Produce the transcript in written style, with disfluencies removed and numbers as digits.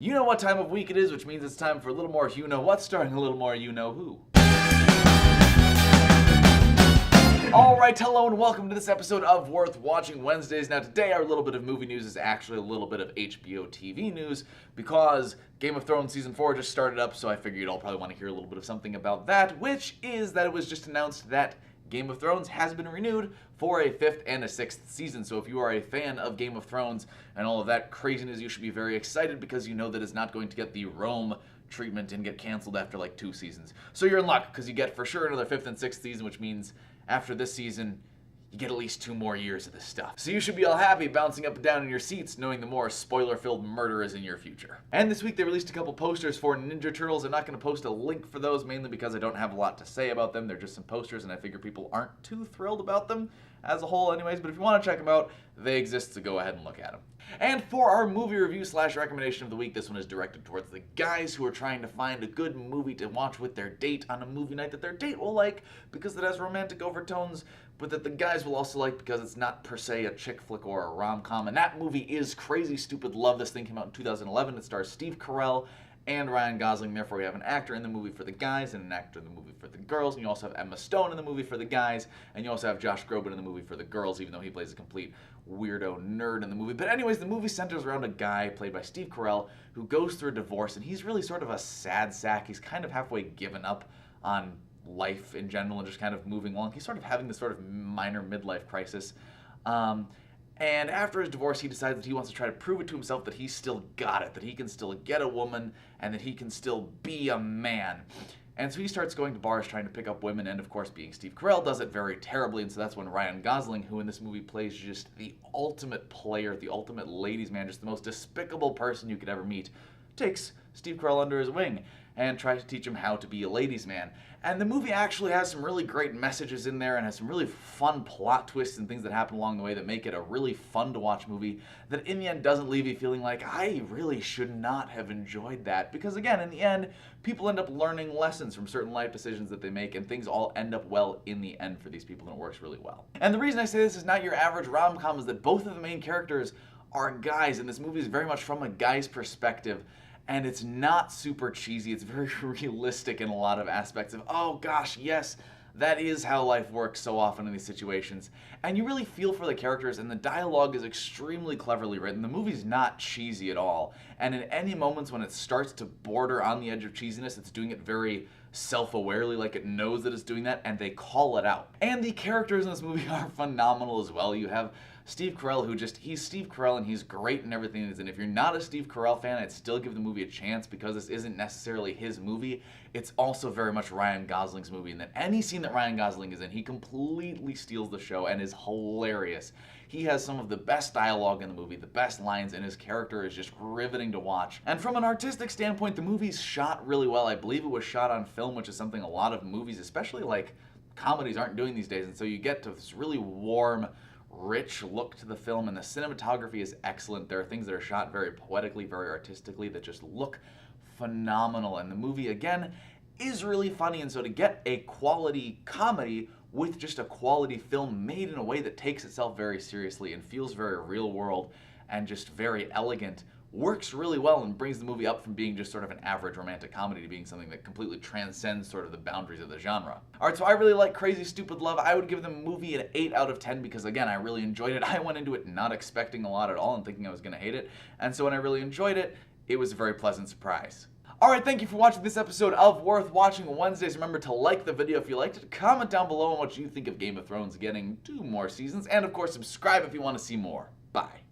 You know what time of week it is, which means it's time for a little more you-know-what, starring a little more you-know-who. Alright, hello and welcome to this episode of Worth Watching Wednesdays. Now today our little bit of movie news is actually a little bit of HBO TV news because Game of Thrones Season 4 just started up, so I figured you'd all probably want to hear a little bit of something about that, which is that it was just announced that Game of Thrones has been renewed for a 5th and a 6th season. So if you are a fan of Game of Thrones and all of that craziness, you should be very excited because you know that it's not going to get the Rome treatment and get canceled after like 2 seasons. So you're in luck because you get for sure another 5th and 6th season, which means after this season, you get at least 2 more years of this stuff. So you should be all happy bouncing up and down in your seats knowing the more spoiler-filled murder is in your future. And this week they released a couple posters for Ninja Turtles. I'm not going to post a link for those mainly because I don't have a lot to say about them. They're just some posters and I figure people aren't too thrilled about them as a whole anyways, but if you want to check them out, they exist, so go ahead and look at them. And for our movie review / recommendation of the week, this one is directed towards the guys who are trying to find a good movie to watch with their date on a movie night that their date will like because it has romantic overtones, but that the guys will also like because it's not per se a chick flick or a rom-com. And that movie is Crazy Stupid Love. This thing came out in 2011. It stars Steve Carrell and Ryan Gosling. Therefore, we have an actor in the movie for the guys and an actor in the movie for the girls. And you also have Emma Stone in the movie for the guys. And you also have Josh Groban in the movie for the girls, even though he plays a complete weirdo nerd in the movie. But anyways, the movie centers around a guy played by Steve Carell who goes through a divorce. And he's really sort of a sad sack. He's kind of halfway given up on life in general and just kind of moving along. He's sort of having this sort of minor midlife crisis. And after his divorce, he decides that he wants to try to prove it to himself that he's still got it, that he can still get a woman, and that he can still be a man. And so he starts going to bars trying to pick up women, and of course, being Steve Carell, does it very terribly, and so that's when Ryan Gosling, who in this movie plays just the ultimate player, the ultimate ladies' man, just the most despicable person you could ever meet, takes Steve Carell under his wing and tries to teach him how to be a ladies' man. And the movie actually has some really great messages in there and has some really fun plot twists and things that happen along the way that make it a really fun to watch movie that in the end doesn't leave you feeling like, I really should not have enjoyed that. Because again, in the end, people end up learning lessons from certain life decisions that they make and things all end up well in the end for these people and it works really well. And the reason I say this is not your average rom-com is that both of the main characters are guys and this movie is very much from a guy's perspective. And it's not super cheesy, it's very realistic in a lot of aspects of, oh gosh, yes, that is how life works so often in these situations. And you really feel for the characters, and the dialogue is extremely cleverly written. The movie's not cheesy at all. And in any moments when it starts to border on the edge of cheesiness, it's doing it very self-awarely, like it knows that it's doing that, and they call it out. And the characters in this movie are phenomenal as well. You have Steve Carell, he's Steve Carell and he's great in everything he is. And if you're not a Steve Carell fan, I'd still give the movie a chance because this isn't necessarily his movie. It's also very much Ryan Gosling's movie, and that any scene that Ryan Gosling is in, he completely steals the show and is hilarious. He has some of the best dialogue in the movie, the best lines, and his character is just riveting to watch. And from an artistic standpoint, the movie's shot really well. I believe it was shot on film, which is something a lot of movies, especially like comedies, aren't doing these days. And so you get to this really warm, rich look to the film, and the cinematography is excellent. There are things that are shot very poetically, very artistically, that just look phenomenal. And the movie, again, is really funny. And so to get a quality comedy with just a quality film made in a way that takes itself very seriously and feels very real world and just very elegant works really well and brings the movie up from being just sort of an average romantic comedy to being something that completely transcends sort of the boundaries of the genre. Alright, so I really like Crazy Stupid Love. I would give the movie an 8 out of 10 because again, I really enjoyed it. I went into it not expecting a lot at all and thinking I was going to hate it. And so when I really enjoyed it, it was a very pleasant surprise. Alright, thank you for watching this episode of Worth Watching Wednesdays. Remember to like the video if you liked it, comment down below on what you think of Game of Thrones getting 2 more seasons, and of course subscribe if you want to see more. Bye.